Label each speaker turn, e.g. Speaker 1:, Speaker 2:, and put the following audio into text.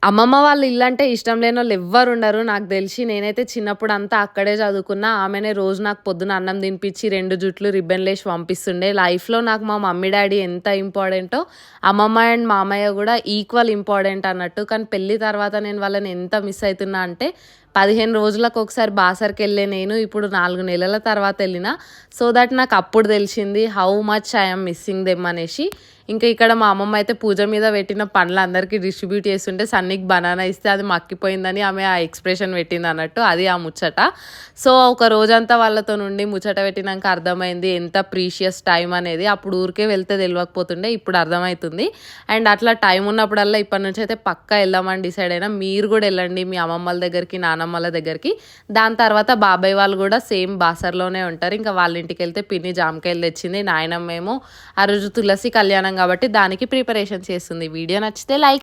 Speaker 1: అమ్మమ్మ వాళ్ళ ఇల్లంటే ఇష్టం లేనోళ్ళు ఎవ్వరుండరు. నాకు తెలిసి నేనైతే చిన్నప్పుడంతా అక్కడే చదువుకున్నా. ఆమెనే రోజు నాకు పొద్దున అన్నం తినిపించి 2 జుట్లు రిబ్బన్‌లేసి పంపిస్తుండే. లైఫ్‌లో నాకు మా మమ్మీ, డ్యాడీ ఎంత ఇంపార్టెంటో అమ్మమ్మ అండ్ మామయ్య గూడా ఈక్వల్ ఇంపార్టెంట్ అన్నట్టు. కానీ పెళ్లి తర్వాత నేను వాళ్ళని ఎంత మిస్ అయితున్నా అంటే 15 రోజులకొకసారి బాసర్‌కెళ్ళే నేను ఇప్పుడు 4 నెలల తర్వాత ఎళ్ళినా. సో దట్ నాకప్పుడు తెలిసింది how much I am missing them అనేసి. ఇంకా ఇక్కడ మా అమ్మమ్మ అయితే పూజ మీద పెట్టిన పండ్లు అందరికీ డిస్ట్రిబ్యూట్ చేస్తుంటే సన్నీకి బనానా ఇస్తే అది మక్కిపోయిందని ఆమె ఆ ఎక్స్‌ప్రెషన్ పెట్టిందన్నట్టు. అది ఆ ముచ్చట. సో ఒక రోజంతా వాళ్ళతో నుండి ముచ్చట పెట్టినంక అర్థమైంది ఎంత ప్రీషియస్ టైం అనేది. అప్పుడు ఊరికే వెళ్తే తెలవకపోతుండే. ఇప్పుడు అర్థమైతుంది. అండ్ అట్లా టైం ఉన్నప్పుడల్లా ఇప్పటి నుంచి అయితే పక్కా ఎళ్దామని డిసైడ్ అయినా. మీరు కూడా ఎళ్ళండి మీ అమ్మమ్మల దగ్గరికి, నానమ్మల దగ్గరికి. దాని తర్వాత బాబాయ్ వాళ్ళు కూడా సేమ్ బాసర్‌లోనే ఉంటారు. ఇంకా వాళ్ళ ఇంటికెళ్తే పిన్ని జామకాయలు తెచ్చింది. నాయనమ్మేమో ఆ రోజు తులసి కళ్యాణం కాబట్టి దానికి ప్రిపరేషన్ చేస్తుంది. వీడియో నచ్చితే లైక్